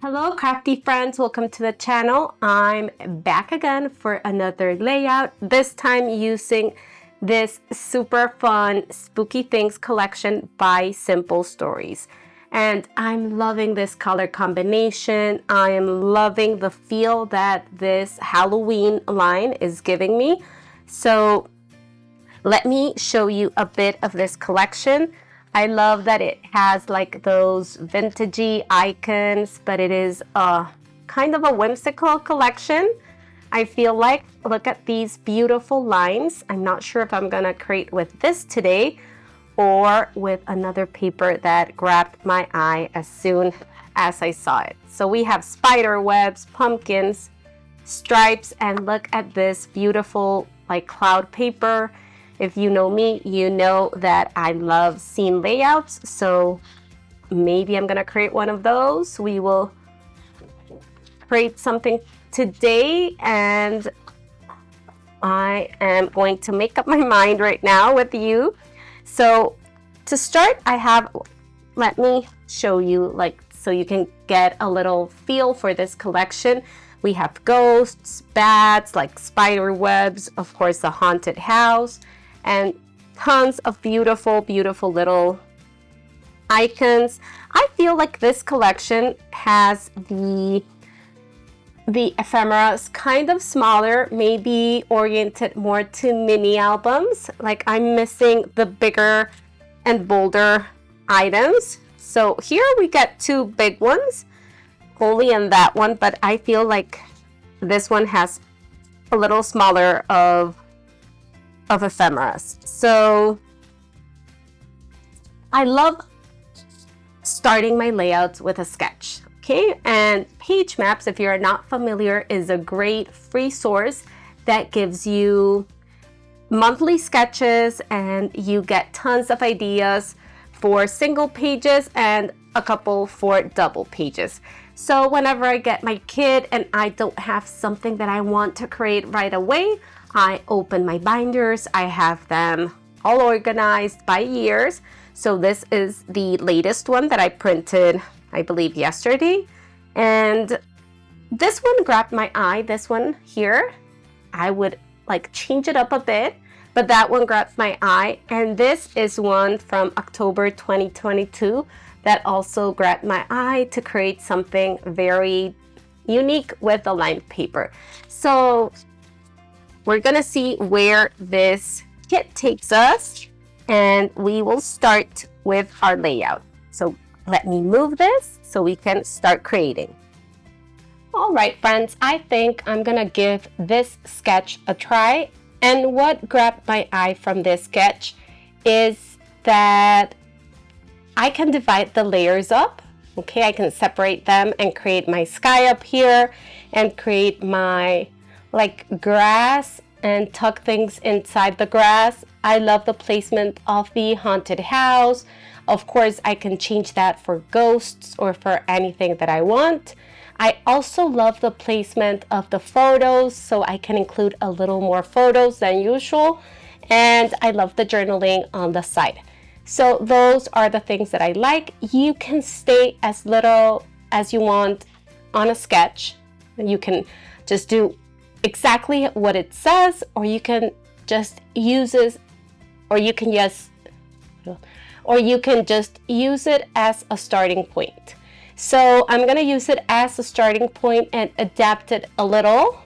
Hello crafty friends, welcome to the channel. I'm back again for another layout, this time using this super fun Spooky Things collection by Simple Stories. And I'm loving this color combination. I am loving the feel that this Halloween line is giving me. So let me show you a bit of this collection. I love that it has like those vintagey icons, but it is a kind of a whimsical collection. I feel like, look at these beautiful lines. I'm not sure if I'm gonna create with this today or with another paper that grabbed my eye as soon as I saw it. So we have spider webs, pumpkins, stripes, and look at this beautiful like cloud paper. If you know me, you know that I love scene layouts, so maybe I'm gonna create one of those. We will create something today, and I am going to make up my mind right now with you. So to start, let me show you so you can get a little feel for this collection. We have ghosts, bats, like spider webs, of course, a haunted house, and tons of beautiful, beautiful little icons. I feel like this collection has the ephemeras kind of smaller, maybe oriented more to mini albums. Like I'm missing the bigger and bolder items. So here we get two big ones, only in that one, but I feel like this one has a little smaller of ephemeras. So I love starting my layouts with a sketch. Okay, and Page Maps, if you're not familiar, is a great free source that gives you monthly sketches and you get tons of ideas for single pages and a couple for double pages. So whenever I get my kit and I don't have something that I want to create right away, I open my binders. I have them all organized by years. So this is the latest one that I printed, I believe yesterday. And this one grabbed my eye, this one here. I would like change it up a bit, but that one grabbed my eye. And this is one from October 2022 that also grabbed my eye to create something very unique with the lined paper. So we're gonna see where this kit takes us, and we will start with our layout. So let me move this so we can start creating. All right, friends, I think I'm gonna give this sketch a try. And what grabbed my eye from this sketch is that I can divide the layers up. Okay, I can separate them and create my sky up here and create my like grass and tuck things inside the grass. I love the placement of the haunted house. Of course, I can change that for ghosts or for anything that I want. I also love the placement of the photos, so I can include a little more photos than usual. And I love the journaling on the side. So those are the things that I like. You can stay as little as you want on a sketch. You can just do exactly what it says, or you can just use it, or you can just use it as a starting point. So I'm gonna use it as a starting point and adapt it a little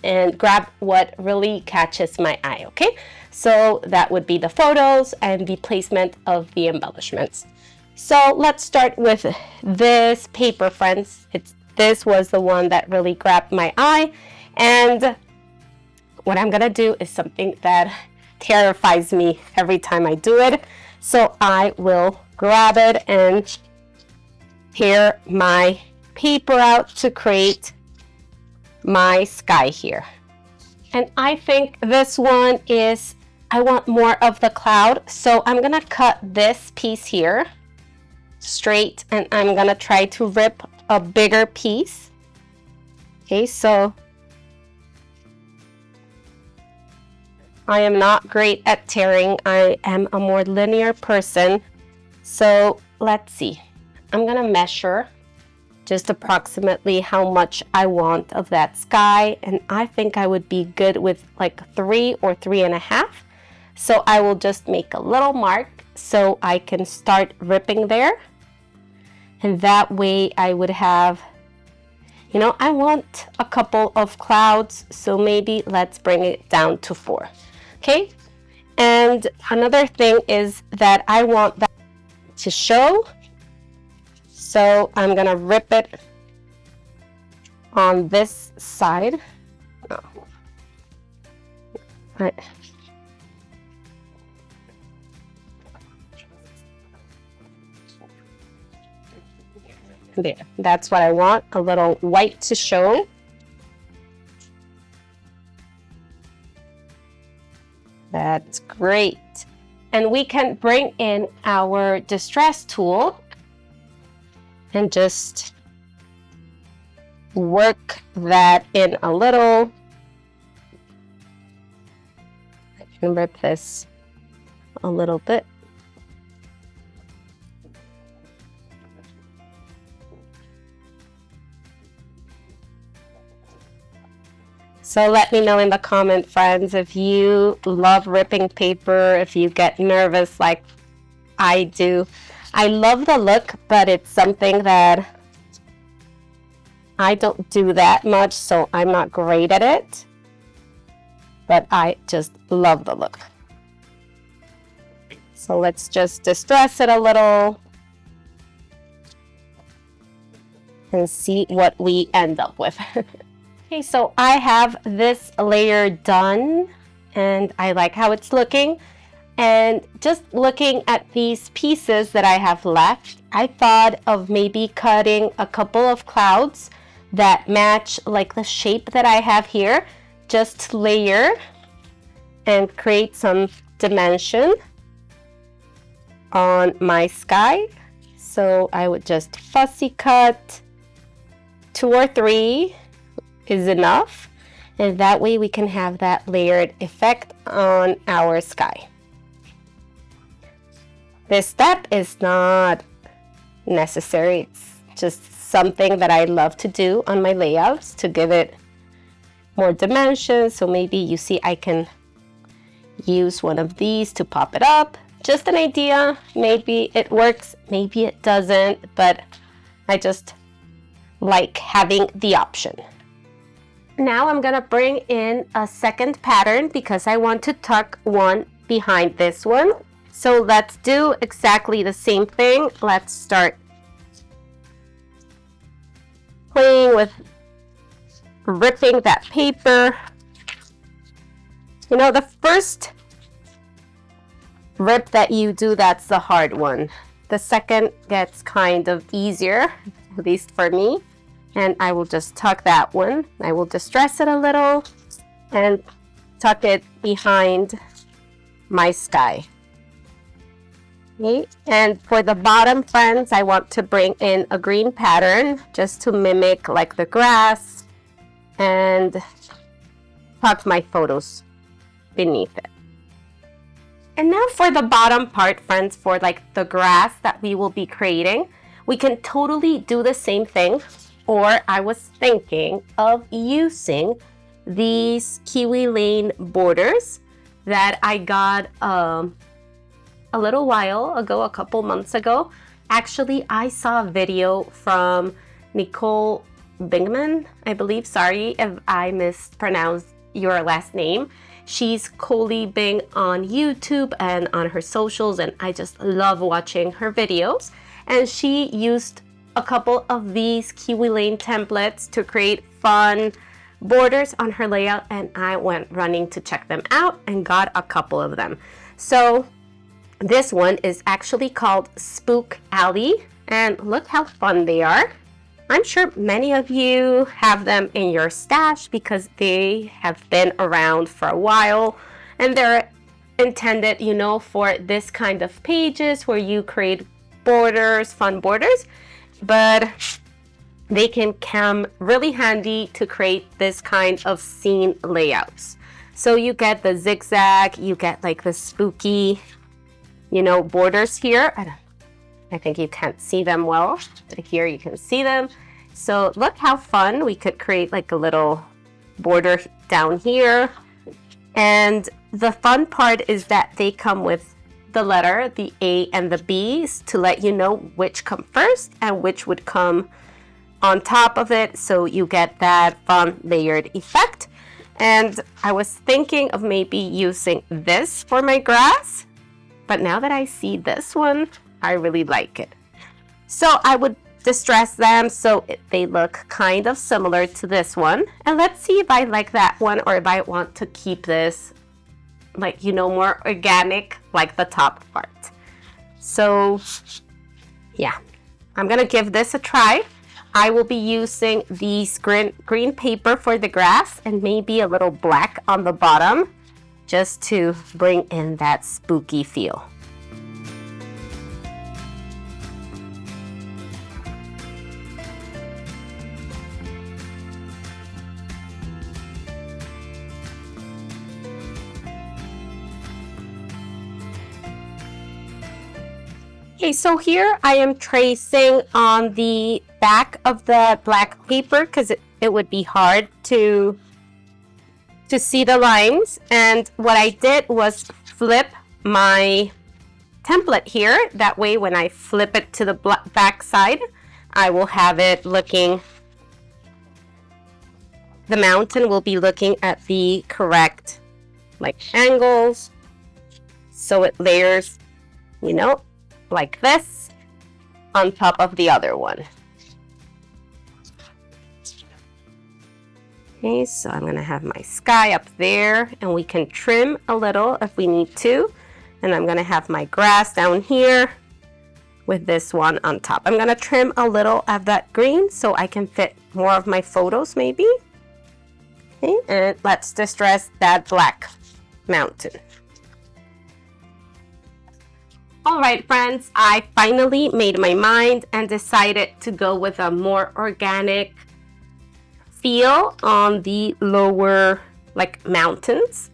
and grab what really catches my eye, okay? So that would be the photos and the placement of the embellishments. So let's start with this paper, friends. This was the one that really grabbed my eye. And what I'm gonna do is something that terrifies me every time I do it. So I will grab it and tear my paper out to create my sky here. And I think this one is, I want more of the cloud. So I'm gonna cut this piece here straight and I'm gonna try to rip a bigger piece. Okay, so I am not great at tearing. I am a more linear person. So let's see. I'm gonna measure just approximately how much I want of that sky, and I think I would be good with like 3 or 3.5. So I will just make a little mark so I can start ripping there, and that way I would have, you know, I want a couple of clouds, so maybe let's bring it down to 4. Okay, and another thing is that I want that to show. So I'm gonna rip it on this side. Oh. Right. There, that's what I want, a little white to show. That's great. And we can bring in our distress tool and just work that in a little. I can rip this a little bit. So let me know in the comment, friends, if you love ripping paper, if you get nervous like I do. I love the look, but it's something that I don't do that much, so I'm not great at it. But I just love the look. So let's just distress it a little and see what we end up with. Okay, so I have this layer done and I like how it's looking. And just looking at these pieces that I have left, I thought of maybe cutting a couple of clouds that match like the shape that I have here, just layer and create some dimension on my sky. So I would just fussy cut 2 or 3 is enough, and that way we can have that layered effect on our sky. This step is not necessary, it's just something that I love to do on my layouts to give it more dimension. So maybe you see I can use one of these to pop it up. Just an idea, maybe it works, maybe it doesn't, but I just like having the option. Now I'm gonna bring in a second pattern because I want to tuck one behind this one. So let's do exactly the same thing. Let's start playing with ripping that paper. You know, the first rip that you do, that's the hard one. The second gets kind of easier, at least for me. And I will just tuck that one. I will distress it a little and tuck it behind my sky. Okay, and for the bottom, friends, I want to bring in a green pattern just to mimic like the grass and tuck my photos beneath it. And now for the bottom part, friends, for like the grass that we will be creating, we can totally do the same thing. Or I was thinking of using these Kiwi Lane borders that I got a little while ago, a couple months ago. Actually, I saw a video from Nicole Bingman, I believe. Sorry if I mispronounced your last name. She's Coley Bing on YouTube and on her socials, and I just love watching her videos. And she used a couple of these Kiwi Lane templates to create fun borders on her layout, and I went running to check them out and got a couple of them. So this one is actually called Spook Alley, and look how fun they are. I'm sure many of you have them in your stash because they have been around for a while, and they're intended, you know, for this kind of pages where you create borders, fun borders, but they can come really handy to create this kind of scene layouts. So you get the zigzag, you get like the spooky, you know, borders here. I think you can't see them well, but here you can see them. So look how fun. We could create like a little border down here. And the fun part is that they come with the letter, the A and the B's, to let you know which come first and which would come on top of it, so you get that fun layered effect. And I was thinking of maybe using this for my grass, but now that I see this one, I really like it. So I would distress them so they look kind of similar to this one. And let's see if I like that one or if I want to keep this like, you know, more organic, like the top part. So yeah, I'm gonna give this a try. I will be using these green paper for the grass and maybe a little black on the bottom just to bring in that spooky feel. Okay, so here I am tracing on the back of the black paper because it would be hard to see the lines. And what I did was flip my template here. That way when I flip it to the back side, I will have it looking, the mountain will be looking at the correct like angles. So it layers, you know, like this on top of the other one. Okay, so I'm gonna have my sky up there and we can trim a little if we need to. And I'm gonna have my grass down here with this one on top. I'm gonna trim a little of that green so I can fit more of my photos maybe. Okay, and let's distress that black mountain. All right, friends, I finally made my mind and decided to go with a more organic feel on the lower like mountains.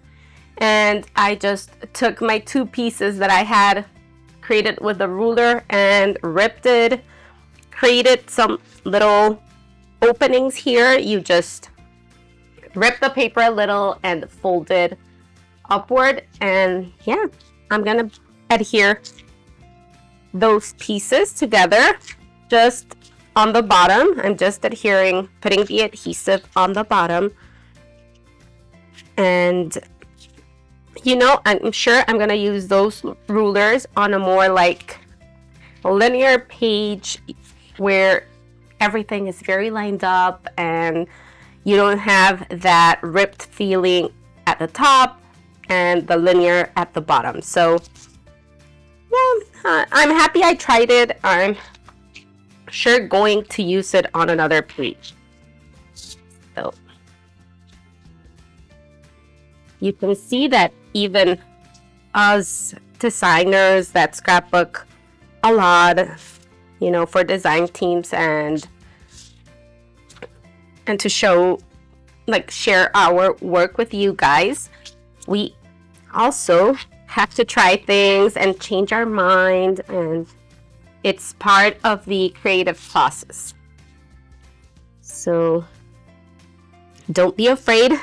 And I just took my two pieces that I had created with a ruler and ripped it, created some little openings here. You just rip the paper a little and fold it upward. And yeah, I'm gonna adhere those pieces together just on the bottom. I'm just adhering, putting the adhesive on the bottom. And you know, I'm sure I'm gonna use those rulers on a more like linear page where everything is very lined up and you don't have that ripped feeling at the top and the linear at the bottom. So yeah, I'm happy I tried it. I'm sure going to use it on another page. So you can see that even us designers that scrapbook a lot, you know, for design teams and to show, like, share our work with you guys, we also have to try things and change our mind, and it's part of the creative process. So don't be afraid.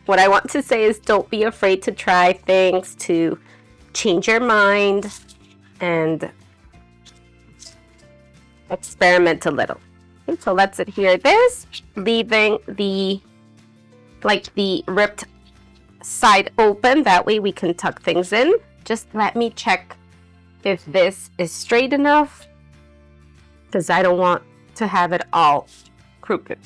What I want to say is don't be afraid to try things, to change your mind and experiment a little. Okay, so let's adhere this, leaving the ripped side open. That way we can tuck things in. Just let me check if this is straight enough, because I don't want to have it all crooked.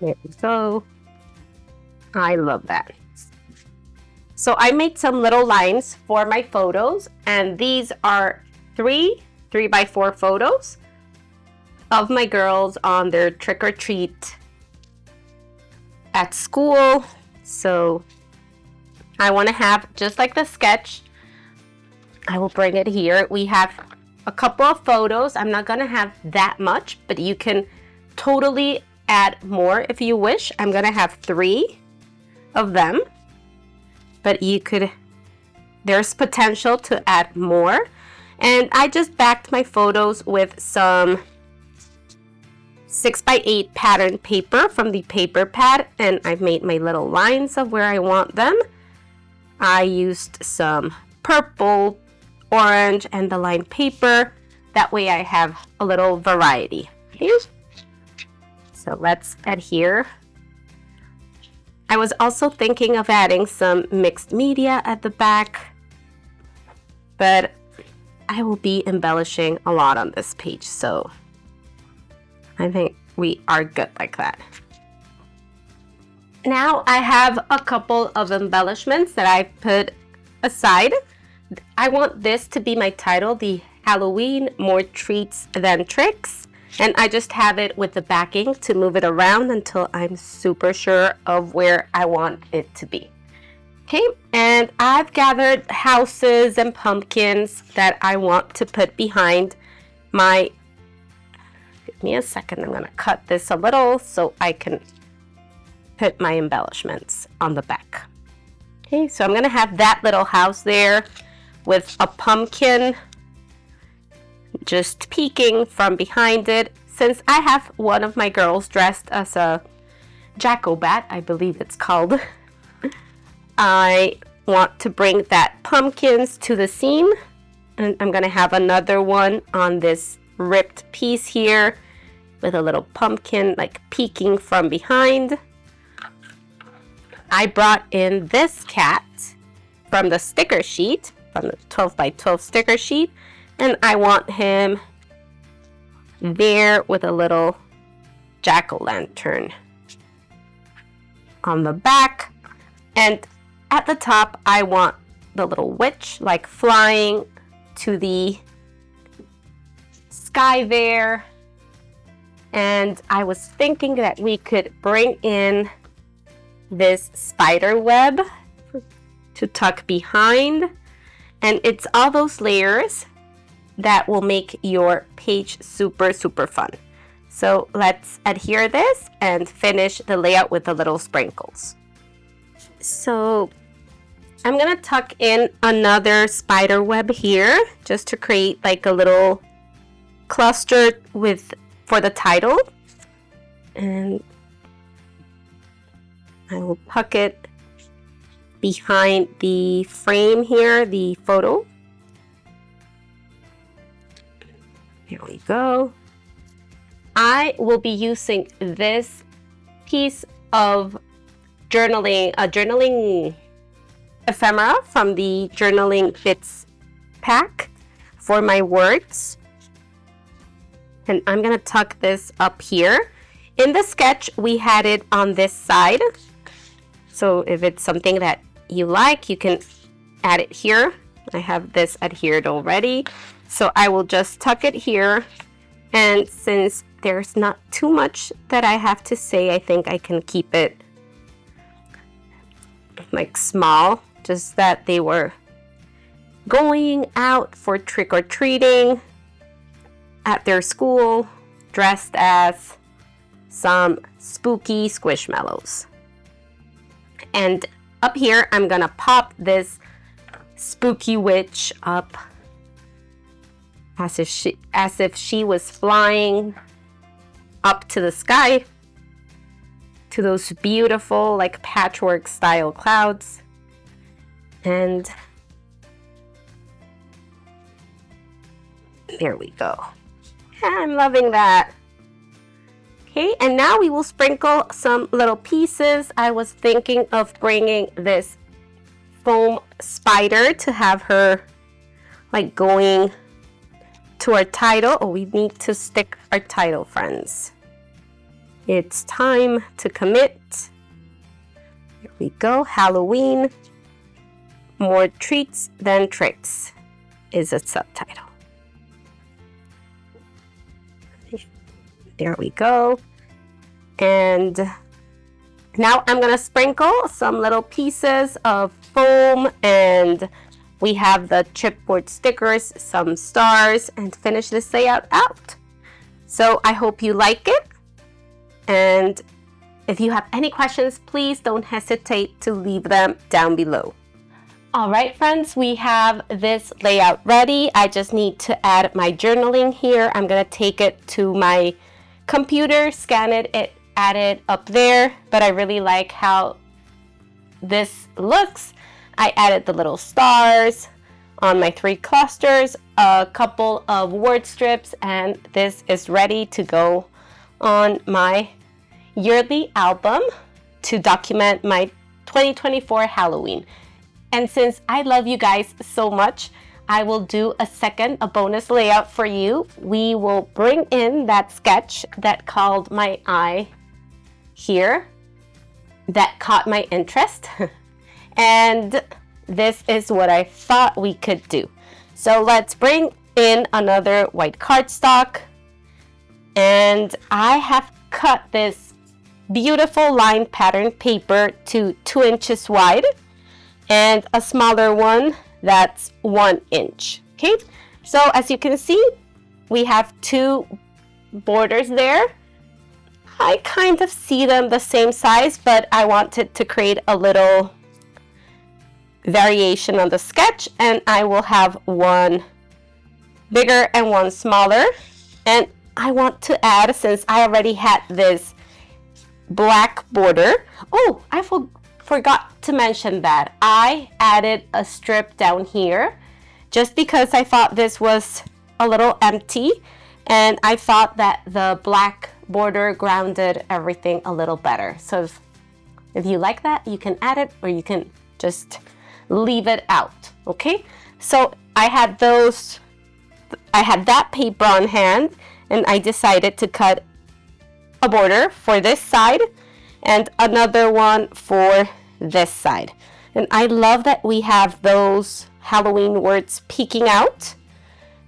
There we go. I love that. So I made some little lines for my photos, and these are 3x4 photos of my girls on their trick-or-treat at school. So I want to have, just like the sketch, I will bring it here. We have a couple of photos. I'm not gonna have that much, but you can totally add more if you wish. I'm gonna have 3 of them, but you could there's potential to add more. And I just backed my photos with some 6x8 pattern paper from the paper pad, and I've made my little lines of where I want them. I used some purple, orange, and the line paper. That way I have a little variety. Okay? So let's adhere. I was also thinking of adding some mixed media at the back, but I will be embellishing a lot on this page, so I think we are good like that. Now I have a couple of embellishments that I put aside. I want this to be my title, the Halloween More Treats Than Tricks. And I just have it with the backing to move it around until I'm super sure of where I want it to be. Okay, and I've gathered houses and pumpkins that I want to put behind my, give me a second, I'm gonna cut this a little so I can put my embellishments on the back. Okay, so I'm gonna have that little house there with a pumpkin just peeking from behind it. Since I have one of my girls dressed as a jack-o'-bat, I believe it's called, I want to bring that pumpkins to the seam, and I'm gonna have another one on this ripped piece here with a little pumpkin like peeking from behind. I brought in this cat from the sticker sheet, from the 12x12 sticker sheet, and I want him there with a little jack-o'-lantern on the back. And at the top, I want the little witch like flying to the sky there. And I was thinking that we could bring in this spider web to tuck behind. And it's all those layers that will make your page super, super fun. So let's adhere this and finish the layout with the little sprinkles. So I'm gonna tuck in another spider web here just to create like a little cluster for the title. And I will tuck it behind the frame here, the photo. Here we go. I will be using this piece of journaling, a journaling ephemera from the Journaling Bits pack for my words. And I'm gonna tuck this up here. In the sketch, we had it on this side. So if it's something that you like, you can add it here. I have this adhered already. So I will just tuck it here. And since there's not too much that I have to say, I think I can keep it like small, just that they were going out for trick-or-treating at their school, dressed as some spooky squishmallows. And up here, I'm gonna pop this spooky witch up as if she was flying up to the sky to those beautiful like patchwork style clouds. And there we go. I'm loving that. Okay, and now we will sprinkle some little pieces. I was thinking of bringing this foam spider to have her like going to our title. Oh, we need to stick our title, friends. It's time to commit. Here we go. Halloween More Treats Than Tricks is a subtitle. There we go. And now I'm gonna sprinkle some little pieces of foam, and we have the chipboard stickers, some stars, and finish this layout out. So I hope you like it. And if you have any questions, please don't hesitate to leave them down below. All right, friends, we have this layout ready. I just need to add my journaling here. I'm gonna take it to my computer, scan it, add it up there, but I really like how this looks. I added the little stars on my 3 clusters, a couple of word strips, and this is ready to go on my yearly album to document my 2024 Halloween. And since I love you guys so much, I will do a bonus layout for you. We will bring in that sketch that called my eye here, that caught my interest. And this is what I thought we could do. So let's bring in another white cardstock. And I have cut this beautiful line pattern paper to 2 inches wide, and a smaller one that's 1 inch. Okay, so as you can see, we have 2 borders there. I kind of see them the same size, but I wanted to create a little variation on the sketch, and I will have 1 bigger and 1 smaller. And I want to add, since I already had this black border, oh, I forgot to mention that I added a strip down here just because I thought this was a little empty, and I thought that the black border grounded everything a little better. So if you like that, you can add it, or you can just leave it out. Okay, so I had that paper on hand, and I decided to cut a border for this side and another one for this side. And I love that we have those Halloween words peeking out,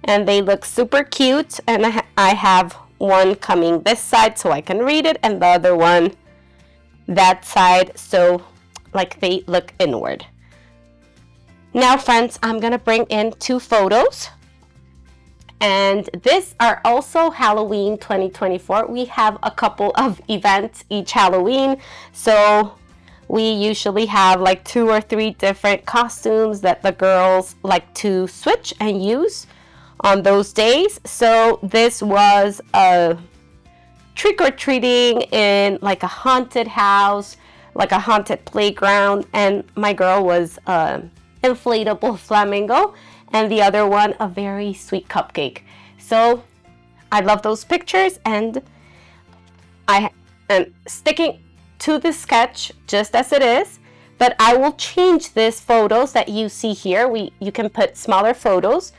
and they look super cute. And I have one coming this side so I can read it, and the other one that side, so like they look inward. Now, friends, I'm gonna bring in 2 photos, and these are also Halloween 2024. We have a couple of events each Halloween, so we usually have like 2 or 3 different costumes that the girls like to switch and use on those days. So this was a trick-or-treating in like a haunted house, like a haunted playground, and my girl was inflatable flamingo, and the other one a very sweet cupcake. So I love those pictures, and I am sticking to the sketch just as it is, but I will change these photos that you see here. You can put smaller photos,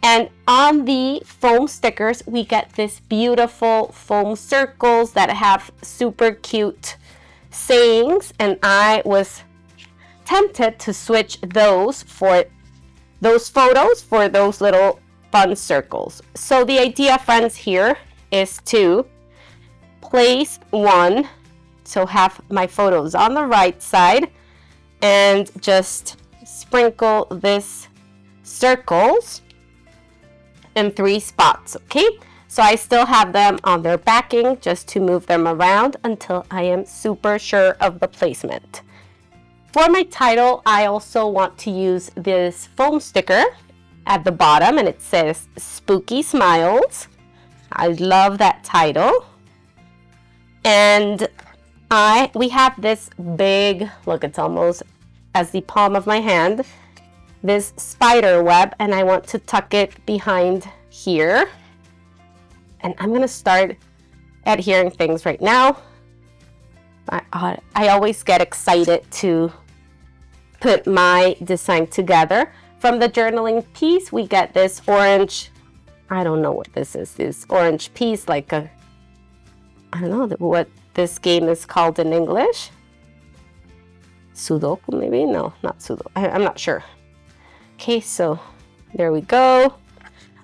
and on the foam stickers we get this beautiful foam circles that have super cute sayings, and I was tempted to switch those for those photos for those little fun circles. So the idea, friends, here is to place one, so have my photos on the right side, and just sprinkle this circles in 3 spots. Okay, so I still have them on their backing just to move them around until I am super sure of the placement. For my title, I also want to use this foam sticker at the bottom, and it says Spooky Smiles. I love that title. And we have this big, look, it's almost as the palm of my hand, this spider web, and I want to tuck it behind here. And I'm gonna start adhering things right now. I always get excited to put my design together. From the journaling piece, we get this orange, I don't know what this is, this orange piece, like I don't know what this game is called in English. Sudoku, maybe? No, not Sudoku. I'm not sure. Okay, so there we go.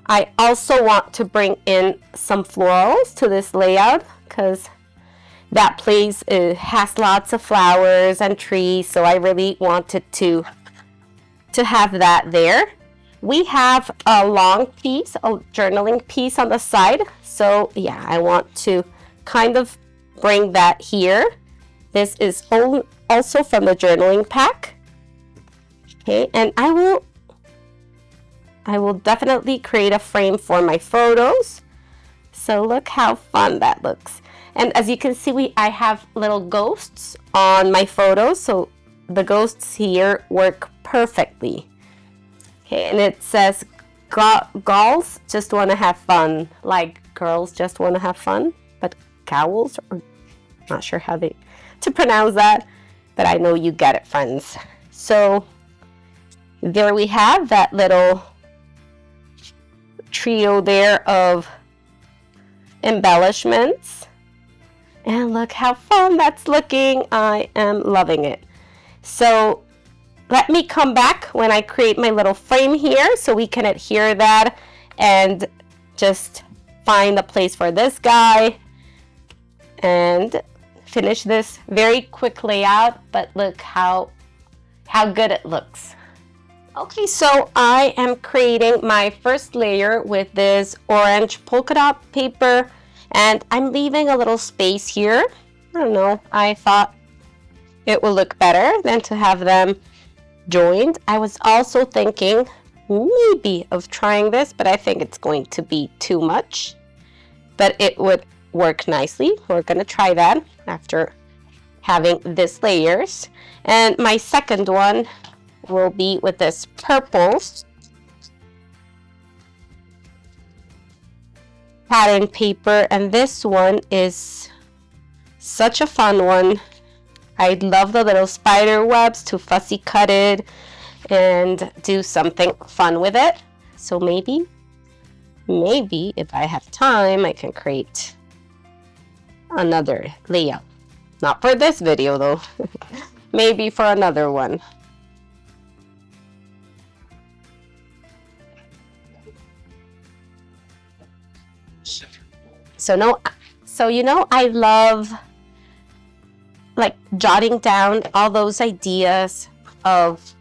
I also want to bring in some florals to this layout because that place has lots of flowers and trees, so I really wanted to have that there. We have a long piece, a journaling piece on the side, so yeah, I want to kind of bring that here. This is also from the journaling pack. Okay, and I will definitely create a frame for my photos. So look how fun that looks. And as you can see, I have little ghosts on my photos, so the ghosts here work perfectly. Okay, and it says gals just want to have fun, like girls just want to have fun, but gowls, or not sure how to pronounce that, but I know you get it, friends. So there we have that little trio there of embellishments, and look how fun that's looking. I am loving it. So let me come back when I create my little frame here so we can adhere that and just find a place for this guy and finish this very quick layout, but look how good it looks. Okay, so I am creating my first layer with this orange polka dot paper, and I'm leaving a little space here. I don't know, I thought it would look better than to have them joined. I was also thinking maybe of trying this, but I think it's going to be too much, but it would work nicely. We're gonna try that after having these layers. And my second one will be with this purple pattern paper, and this one is such a fun one. I love the little spider webs to fussy cut it and do something fun with it. So maybe if I have time, I can create another layout. Not for this video though, maybe for another one. So you know, I love like jotting down all those ideas of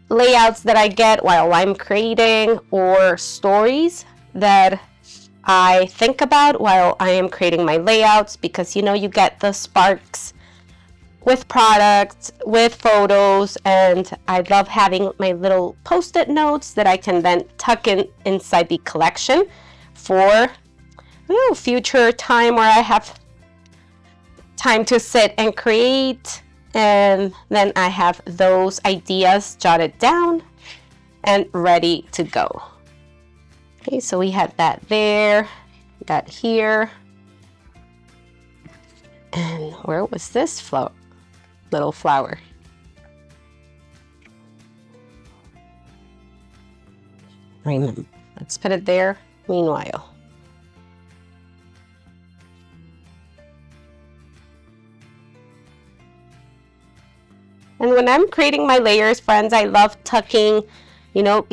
layouts that I get while I'm creating, or stories that I think about while I am creating my layouts, because you know, you get the sparks with products, with photos, and I love having my little post-it notes that I can then tuck inside the collection for future time where I have time to sit and create, and then I have those ideas jotted down and ready to go. Okay, so we had that there, that here, and where was this little flower? Remember, let's put it there meanwhile. And when I'm creating my layers, friends, I love tucking, you know,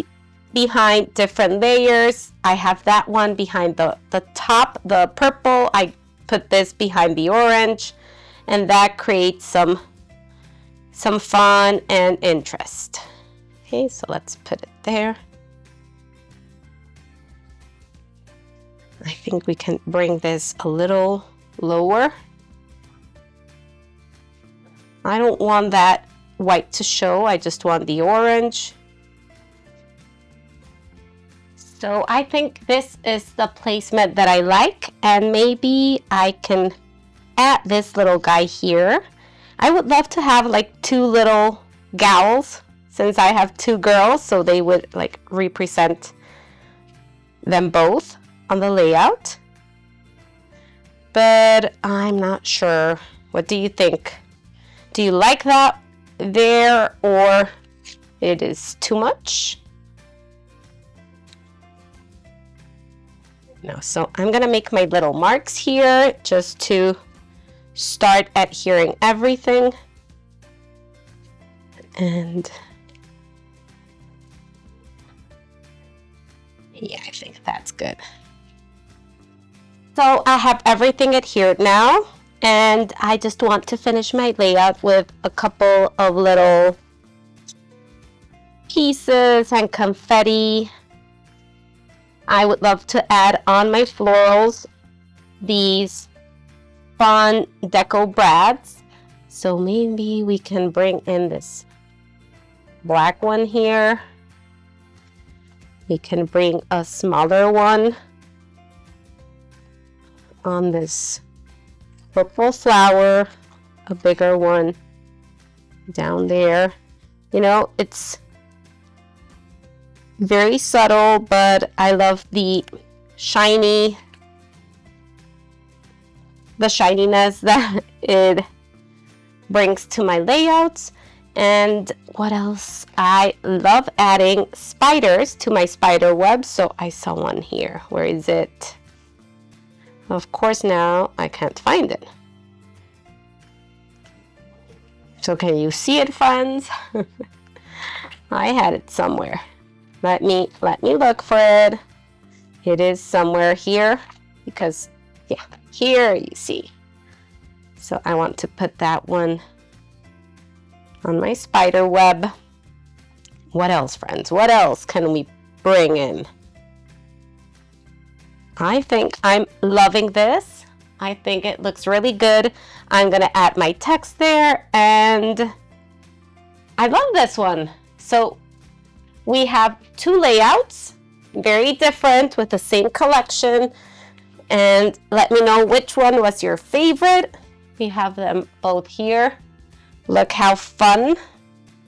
behind different layers. I have that one behind the top, the purple. I put this behind the orange, and that creates some fun and interest. Okay, so let's put it there. I think we can bring this a little lower. I don't want that white to show, I just want the orange. So I think this is the placement that I like, and maybe I can add this little guy here. I would love to have like two little gals, since I have two girls, so they would like represent them both on the layout. But I'm not sure. What do you think? Do you like that there, or it is too much? No, so I'm gonna make my little marks here just to start adhering everything. And yeah, I think that's good. So I have everything adhered now, and I just want to finish my layout with a couple of little pieces and confetti. I would love to add on my florals these fun deco brads. So maybe we can bring in this black one here. We can bring a smaller one on this purple flower, a bigger one down there. You know, it's very subtle, but I love the shininess that it brings to my layouts. And what else? I love adding spiders to my spider web. So I saw one here. Where is it? Of course, now I can't find it. So can you see it, friends? I had it somewhere. Let me look for it. It is somewhere here, because yeah, here you see. So I want to put that one on my spider web. What else, friends? What else can we bring in? I think I'm loving this. I think it looks really good. I'm gonna add my text there, and I love this one. So we have two layouts, very different with the same collection, and let me know which one was your favorite. We have them both here. Look how fun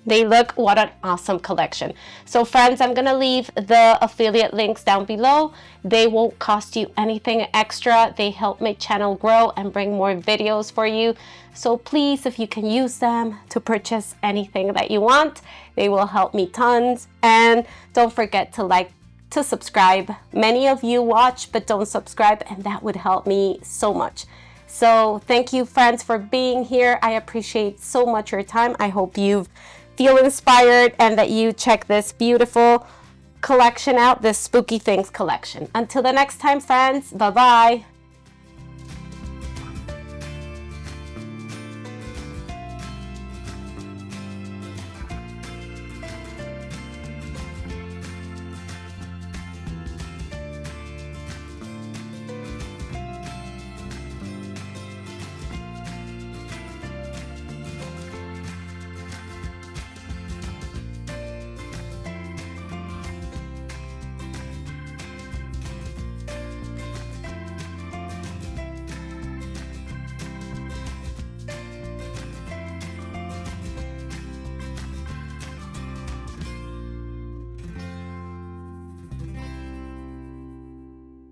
they look. What an awesome collection. So friends, I'm gonna leave the affiliate links down below. They won't cost you anything extra. They help my channel grow and bring more videos for you. So please, if you can use them to purchase anything that you want, they will help me tons. And don't forget to like, to subscribe. Many of you watch but don't subscribe, and that would help me so much. So thank you, friends, for being here. I appreciate so much your time. I hope you feel inspired and that you check this beautiful collection out, this Spooky Things collection. Until the next time, friends, bye-bye.